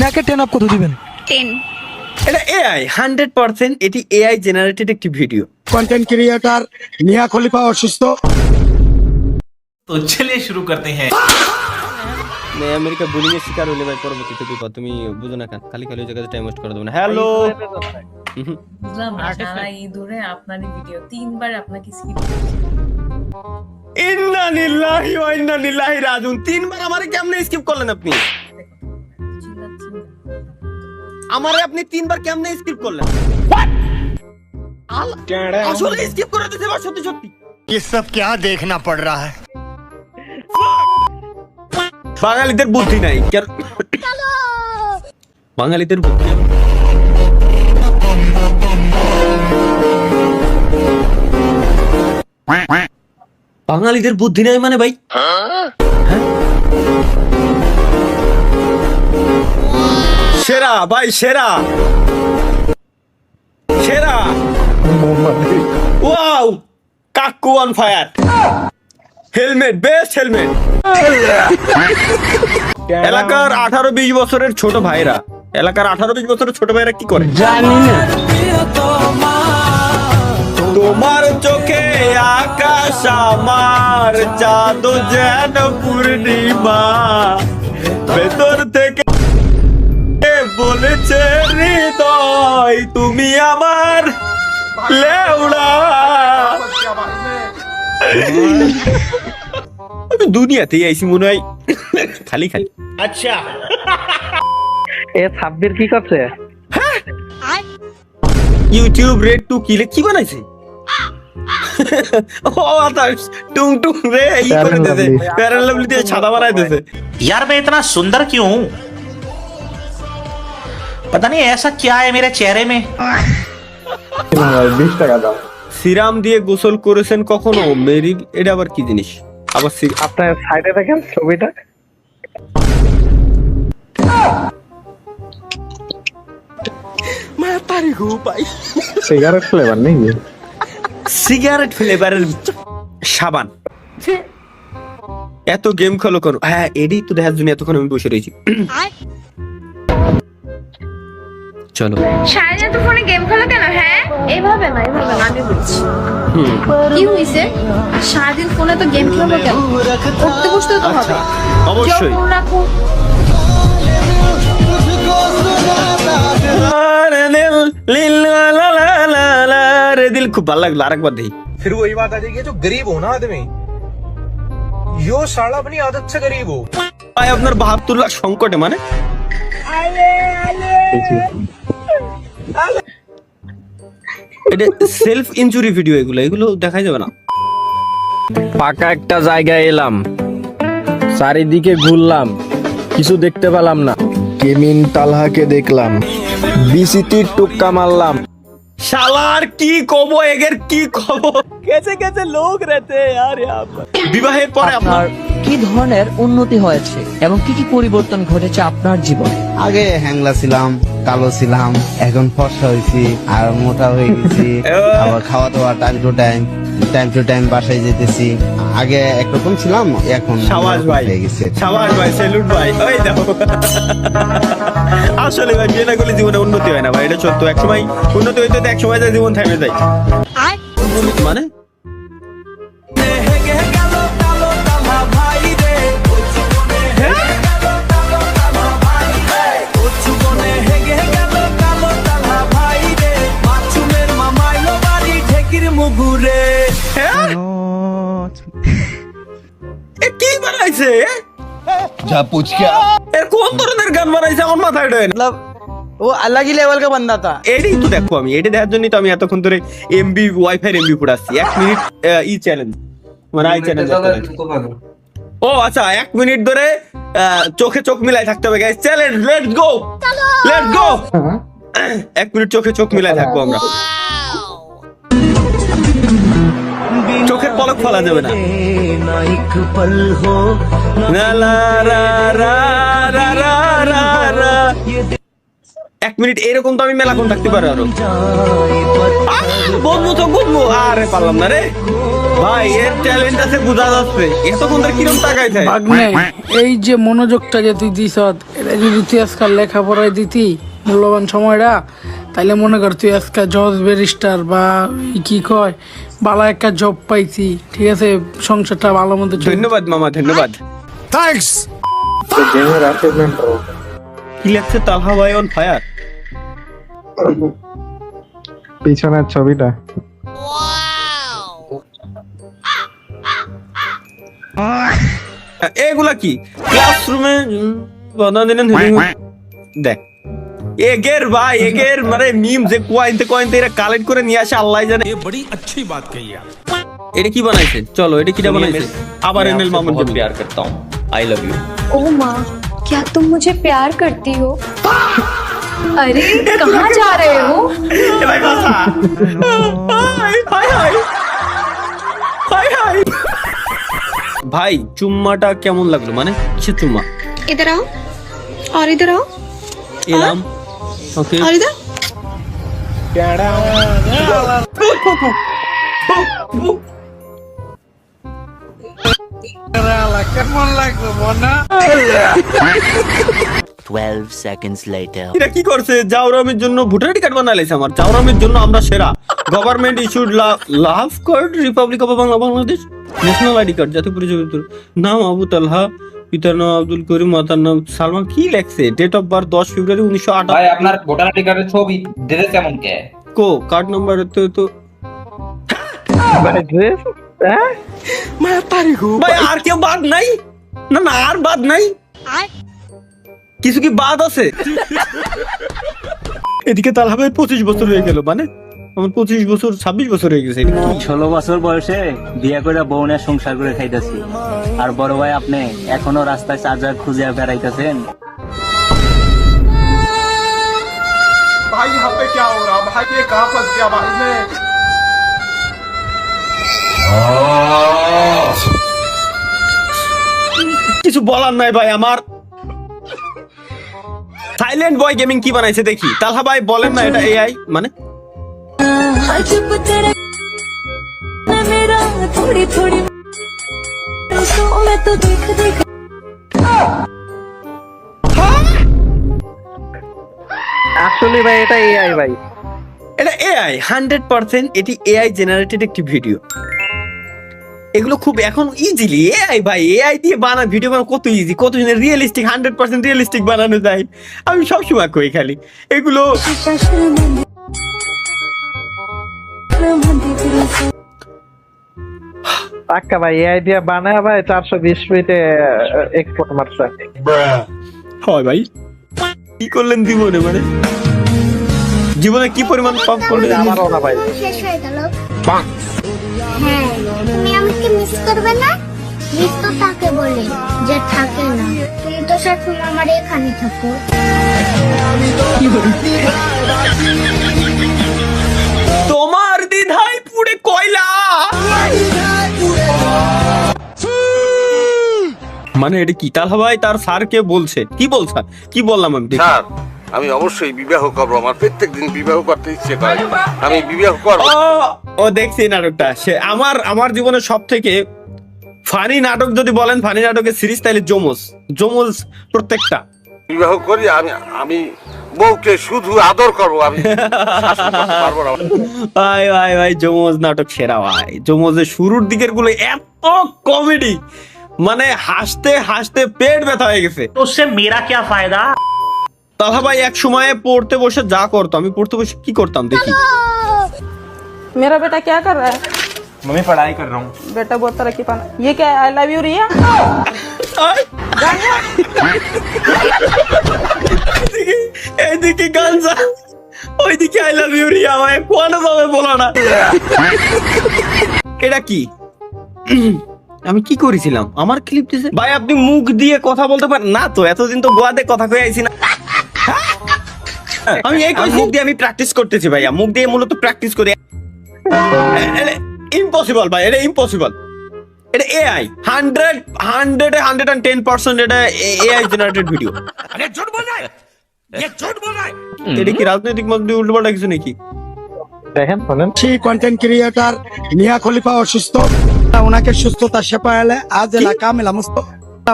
নাকে 10 আপ কত দিবেন? 10। এটা এআই 100%, এটি এআই জেনারেটেড একটি ভিডিও। কন্টেন্ট ক্রিয়েটর মিয়া খলিফা অসুস্থ। तो चलिए शुरू करते हैं। আমেরিকা বুলিং এর শিকার হলে ভাই পরবর্তীতে বিপদ, তুমি বুঝো না কেন, খালি খালি ওই জায়গাতে টাইম ওয়েস্ট করে দেবো না। হ্যালো বুঝলাম না, সারা ইঁদুরে আপনারই ভিডিও 3 বার আপনাকে স্কিপ ইন্না লিল্লাহি ওয়া ইন্না ইলাইহি রাজিউন। 3 বার আমারে কেমনে স্কিপ করলেন আপনি? আমারে আপনি 3 বার কেমনে স্কিপ করলেন? আসলে স্কিপ করে দিতে পার সত্যি সত্যি। ये सब क्या देखना पड़ रहा है? বাঙালিদের বুদ্ধি নাই কেন? বাঙালিদের বুদ্ধি বাঙালিদের বুদ্ধি নাই মানে ভাই? সেরা ভাই, সেরা সেরা। ওয়াও, কাকু on fire. Helmet, best helmet. এলাকার 18-20 বছরের ছোট ভাইরা, এলাকার 18-20 বছরের ছোট ভাইরা কি করে জানি না। তোমার চোখে আকাশ আমার, চাঁদ যেন পূর্ণিমা, ভেতর থেকে বলেছে হৃদয় তুমি আমার লেউড়া। আমি দুনিয়াতেই আইসি মনে হয় খালি খালি। अच्छा এ সাব্বির কি করছে? ইউটিউব রেড টু কিলে কি বানাইছে? ও আতাশ টুং টুং রে এই করে দিতে প্যারালাল দিয়ে ছাদা বানাই দিতে। यार मैं इतना सुंदर क्यों हूँ? पता नहीं ऐसा क्या है मेरे चेहरे में। সিরাম দিয়ে গোসল করেছেন কখনো? মেরি, এটা আবার কি জিনিস? আবার আপনার সাইডে দেখেন ছবিটা। মাতারি গো ভাই, সিগারেট ফ্লেভার নেই? সিগারেট ফ্লেভারের সাবান। এত গেম খেলো করো। হ্যাঁ, এডি তো দেখার জন্য এতক্ষণ আমি বসে রয়েছি। চলো। সারাদিন তো ফোনে গেম খেলো কেন? হ্যাঁ, এইভাবে না, এইভাবে না, আমি বলছি। কি হইছে? সারাদিন ফোনে তো গেম খেলবো কেন? করতে বসতে তো হবে। অবশ্যই। দিল খুব ভালো লাগলো, আরেকবার দেখি। फिर वही बात आ जाएगी, जो गरीब हो ना आदमी, यो साला अपनी आदत से गरीब हो। ভাই আপনার 72 লাখ সংকটে মানে? এটা সেলফ ইনজুরি ভিডিও, এগুলো দেখাই যাবে না। ফাঁকা একটা জায়গায় এলাম, চারিদিকে ঘুরলাম, কিছু দেখতে পেলাম না। কেমিন তালহাকে দেখলাম, বিসিটির টুক্কা মারলাম। শালার কি কব, এগের কি খবর? কেসে কেসে লোক রেতে यार यहाँ पर। বিবাহের পরে আপনার কি ধরনের উন্নতি হয়েছে এবং কি কি পরিবর্তন ঘটেছে আপনার জীবনে? আগে হ্যাংলা ছিলাম, কালো ছিলাম, এখন ফর্সা হয়েছি আর মোটা হয়ে গেছি। আবার খাওয়া দাওয়া টাইম টু টাইম বাসায় যেতেছি। আগে একরকম ছিলাম, এখন সাবাস ভাই, হয়ে গেছে। সাবাস ভাই, স্যালুট ভাই। ওই দেখো, আসলে ভাই বিয়ে না করলে জীবনে উন্নতি হয় না ভাই, এটা সত্য। একসময় উন্নতি হইতে এক সময় যায় জীবন থেমে যায় মানে। কি বানাইছে? जा पूछ क्या? এর কোন ধরনের গান বানাইছে আমার মাথায় ওঠে না। वो अलग ही लेवल का बंदा था। এটাই তো দেখো, আমি এটা দেখার জন্যই তো আমি এতক্ষণ ধরে এমবি ওয়াইফাই এমবি পড়াচ্ছি। 1 মিনিট ই চ্যালেঞ্জ মানে আই চ্যালেঞ্জ। ও আচ্ছা, 1 মিনিট ধরে চোখে চোখ মিলাই থাকতে হবে guys. Challenge, let's go, let's go. 1 minute চোখে চোখ মিলাই থাকবো আমরা। চোখের পলক ফেলা যাবে না। লা লা রা রা রা রা রা রা। 1 মিনিট এরকম তো আমি মেলাক্ষণ থাকতে পারি আরো। বলবো তো বলবো, আরে পারলাম না রে ভাই, এর ট্যালেন্ট আছে বোঝা যাচ্ছে। এতক্ষণ ধরে কিরকম তাকাই থাকে। এই যে মনোযোগটা যে তুই দিস, এটা যদি তুই আজকাল লেখাপড়ায় দিতি মূল্যবান সময়টা, তাইলে মনে কর তুই আজকাল জজ ব্যারিস্টার বা কি কয় ভালো একটা জব পাইছি, ঠিক আছে, সংসারটা ভালো মতো চলছে। ধন্যবাদ মামা, ধন্যবাদ। थैंक्स। গেমের অ্যাচিভমেন্ট কি লাগছে তালহা ভাই অন ফায়ার? পিছনের ছবিটা এগুলা কি ক্লাসরুমে দেখ এগের ভাই, এগের মানে মিম যে কোয়াইনতে এরা কালেক্ট করে নিয়ে আসে আল্লাহ জানে। ये बड़ी अच्छी बात कही आप। এটা কি বানাইছে? চলো এটা কিটা বানাইছে? আবার এনএল মামুন কে प्यार करता हूं, आई लव यू। ओ माँ, क्या तुम मुझे प्यार करती हो? अरे कहाँ जा रहे हो? এ ভাই বাসা high high high high high. ভাই চুম্মাটা কেমন লাগলো? মানে কিসের চুম্মা? इधर आओ और इधर आओ এলাম ওকে। और इधर। এটা কি করছে? জাওরামের জন্য ভোটার আইডি কার্ড বানাইছে। আমার জাওরামের জন্য আমরা সেরা। Government issued love card, Republic of Bangladesh, national ID card, জাতীয় পরিচয় পত্র। নাম আবু তালহা, পিতার নাম আব্দুল করিম, মাতার নাম সালমা। কি লেখছে? ডেট অফ বার্থ 10 ফেব্রুয়ারি 1958। ভাই আপনার ভোটার আইডি কার্ডের ছবি দিতে কেমন কে? কো কার্ড নাম্বার তো ভাই ড্রেস হ্যাঁ ভাই আর কেউ বাদ নাই? না না আর বাদ নাই, কিছু কি বাদ আছে? এদিকে তালহা ভাই 25 বছর হয়ে গেল, মানে আমার 25 বছর 26 বছর হয়ে গেছে। 16 বছর বয়সে বিয়ে করে বউনের সংসার করে খাইতেছি, আর বড় ভাই আপনি এখনো রাস্তায় চার্জার খুঁজে বেড়াইতেছেন। भाई यहाँ पे क्या हो रहा भाई, ये कहाँ फंस गया भाई मैं। কিছু বলার নাই ভাই আমার। সাইলেন্ট বয় গেমিং কি বানাইছে দেখি। তালহা ভাই বলেন না এটা এআই মানে? আসলে ভাই এটা এআই ভাই, এটা এআই 100%। এটি এআই জেনারেটেড একটি ভিডিও। এগুলো খুব এখন ইজিলি এআই ভাই, এআই দিয়ে ভিডিও বানানো কত ইজি, কত রিয়েলিস্টিক, 100% রিয়েলিস্টিক বানানো যায়। আমি সবসময় কই খালি এগুলো। পাক্কা ভাই এআই দিয়ে বানায় ভাই 420 ফিটে এক্সপোর্ট মারছে। হয় ভাই কি করলেন জীবনে, মানে জীবনে কি পরিমাণ পাপ করলেন? আমারও না ভাই। শেষ হয়ে গেল। হ্যাঁ, তুমি আমাকে মিস করবে না? মিস তো তাকে বলে যে থাকে না। তুমি তো সবসময় আমার এখানে থাকো। তোমার দ্বিধাই পুড়ে কয়লা। মানে এটা কি? তালহা ভাই তার স্যারকে বলছে, কি বলছেন? কি বললাম আমি? স্যার আমি অবশ্যই বিবাহ করবো, আমার প্রত্যেকদিন বিবাহ করতে ইচ্ছে করে, আমি বিবাহ করবো। ও দেখছি নাটকটা। সে আমার জীবনের সব থেকে ফানি নাটক যদি বলেন, ফানি নাটকের সিরিজ, তাহলে জমজ প্রত্যেকটা। বিবাহ করি আমি বউকে শুধু আদর করবো, আমি পারবো না। ভাই ভাই ভাই জমজ নাটক সেরা ভাই। জমজের শুরুর দিকের গুলো এত কমেডি, মানে হাসতে হাসতে পেট ব্যথা হয়ে গেছে। तो उससे मेरा क्या फायदा? তালহা ভাই এক সময় পড়তে বসে যা করতো, আমি পড়তে বসে কি করতাম দেখি। मेरा बेटा क्या कर रहा है? मम्मी पढ़ाई कर रहा हूँ। बेटा बहुत तरक्की पाना। ये क्या आई लव यू रिया? এইদিকে গানজা, ওইদিকে আই লাভ ইউ রিয়া। ভাই কোন ভাবে বলো না। এটা কি? আমি কি করেছিলাম? আমার ক্লিপ দিছে ভাই। আপনি মুখ দিয়ে কথা বলতে পারেন না তো? এতদিন তো গোয়াতে কথা কয়ে আইছি না। আমি এই মুখ দিয়ে আমি প্র্যাকটিস করতেছি ভাইয়া, মুখ দিয়ে মূলত প্র্যাকটিস করি। ইম্পসিবল ভাই, এটা ইম্পসিবল। এটা এআই 110% এটা এআই জেনারেটেড ভিডিও। अरे झूठ बोल रहा है। এটা কি রাজনৈতিক মত দিয়ে উল্টোপাল্টা কিছু নাকি? দেখেন শোনেন, সেই কন্টেন্ট ক্রিয়েটর মিয়া খলিফা অসুস্থ, ওনাকে সুস্থতা সেপায়ালে আজ এলা কামেলা মুস্ত,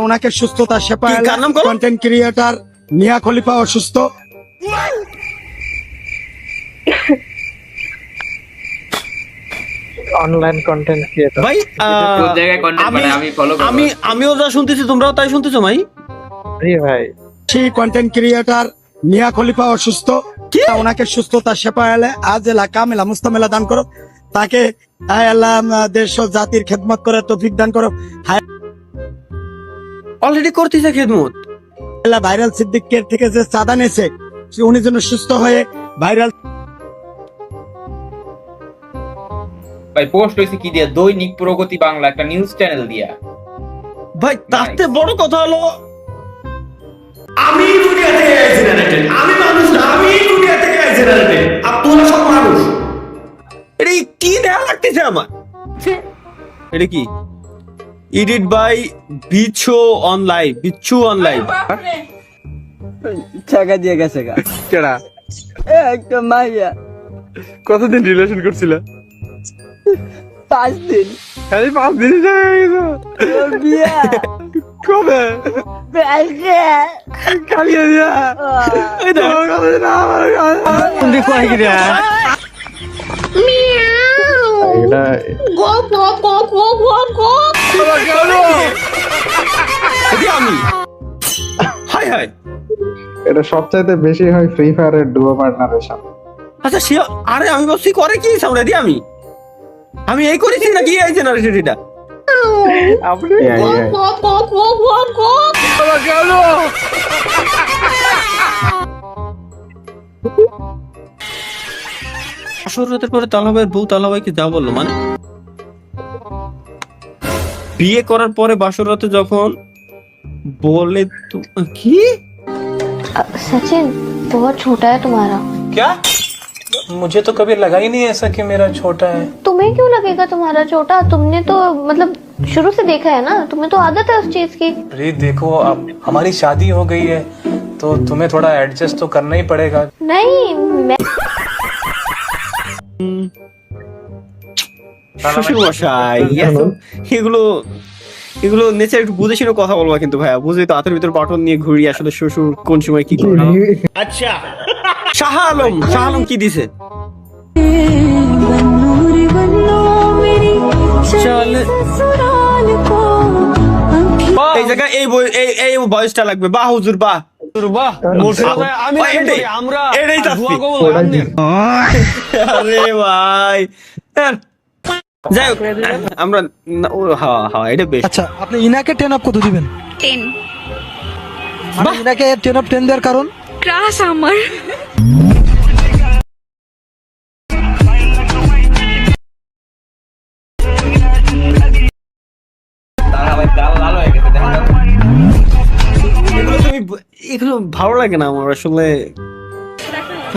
ওনাকে সুস্থতা সেপায়ালে কার নাম করো? কন্টেন্ট ক্রিয়েটর মিয়া খলিফা অসুস্থ। Online content creator. ভাই আমিও যা শুনতেছি তোমরাও তাই শুনতেছো ভাই? জি ভাই, সেই কন্টেন্ট ক্রিয়েটর মিয়া খলিফা অসুস্থ, ওনাকে সুস্থতা সেপায়ালে আজ এলা কামেলা মুস্তামেলা দান করো, তাকে হায় আল্লাহ দেশ ও জাতির খেদমত করে তৌফিক দান করো। হায় অলরেডি করতেছে খেদমত। আল্লাহ ভাইরাল সিদ্দিকের থেকে যে চাঁদা নিয়েছে উনি যেন সুস্থ হয়ে ভাইরাল। ভাই পোস্ট হয়েছে কি দিয়া? দৈনিক প্রগতি বাংলা, একটা নিউজ চ্যানেল দিয়া। ভাই তাতে বড় কথা হলো আমি দুনিয়া থেকে জেনারেটেড, আমি মানুষ না, আমি দুনিয়া থেকে জেনারেটেড, আর তোমরা সব মানুষ। এটা কি দেয়া লাগতেছে আমার? এটা কি? Edit by Bichchu on live, Bichchu on live. টাকা দিয়ে গেছে গা কেডা? একটা মাইয়া কতদিন রিলেশন করছিল? 5 দিন খালি 5 দিন বিয়া কবে? খালি দিয়া এই দেখো না আমার কোন কই গিরা এটা আমি হাই হাই। এটা সবচাইতে বেশি হয় ফ্রি ফায়ারের ডুও পার্টনারের সাথে। আচ্ছা সে আরে আমি ভাবছি করে কি সামনে দি আমি এই করেছি নাকি এই জেনারেশন এটা? আপনি আসরের পরে তালাবাইয়ের বউ তালাবাইকে যা বললো, মানে বিয়ে করার পরে বাসরাতে যখন बोले तुम की सचिन बहुत छोटा है तुम्हारा। क्या? मुझे तो कभी लगा ही नहीं ऐसा कि मेरा छोटा है। तुम्हें क्यों लगेगा तुम्हारा छोटा? तुमने तो मतलब शुरू से देखा है ना, तुम्हें तो आदत है उस चीज की। अरे देखो अब हमारी शादी हो गई है तो तुम्हें थोड़ा एडजस्ट तो करना ही पड़ेगा। नहीं मैं শ্বশুর মশাই এগুলো নেচার একটু বুঝে শুনে কথা বলবা কিন্তু ভাইয়া, বুঝে তো হাতের ভিতর বাটন নিয়ে ঘুরি আসলে শ্বশুর কোন সময় কি করে। আচ্ছা শাহ আলম কি দিছে? এই জায়গায় এই ভয়েসটা লাগবে, বাহ হুজুর বাহ। আরে ভাই যাই হোক আমরা হ্যাঁ এটা বেশ। আচ্ছা আপনি ইনাকে 10 অফ কত দিবেন? 10 ইনাকে 10 অফ 10 দেওয়ার কারণ? ক্রাশ আমার। এগুলো ভালো লাগে না আমার আসলে।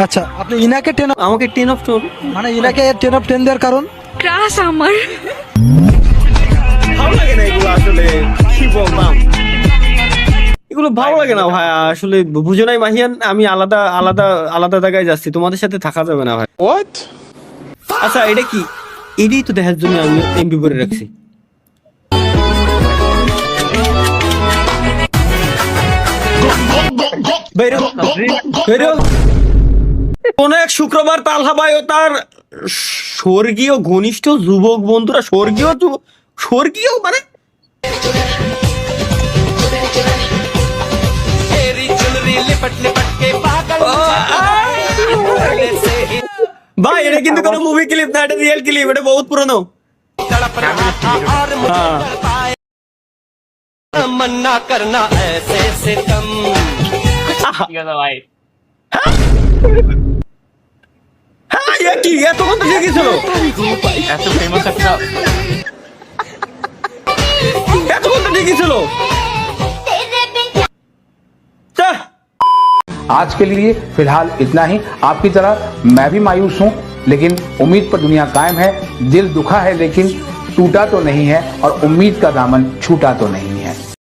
আচ্ছা আপনি ইনাকে 10 আমাকে 10 অফ 10 মানে ইনাকে 10 অফ 10 দেওয়ার কারণ? ক্রাশ আমার। ভালো লাগে না এগুলো আসলে, কি বললাম এগুলো ভালো লাগে না ভাই আসলে। বুঝো নাই মাহিয়ান, আমি আলাদা আলাদা আলাদা জায়গায় যাচ্ছি, তোমাদের সাথে থাকা যাবে না ভাই। আচ্ছা এটা কি? এটাই তো দেখার জন্য আমি এমবি করে রাখছি। কোন এক শুক্রবার তালহা ভাই ও তার স্বর্গীয় ঘনিষ্ঠ যুবক বন্ধুরা, স্বর্গীয় মানে ভাই এটা কিন্তু কোনো মুভি ক্লিপ না, এটা রিয়েল ক্লিপ, এটা বহুত পুরনো। मन्ना करना ऐसे सितम ভাই। হ্যাঁ কি এত কত দেখেছিল? এত ফেমাস একটা এত কত দেখেছিল? आज के लिए फिलहाल इतना ही। आपकी तरह मैं भी मायूस हूं, लेकिन उम्मीद पर दुनिया कायम है। दिल दुखा है लेकिन टूटा तो नहीं है, और उम्मीद का दामन छूटा तो नहीं।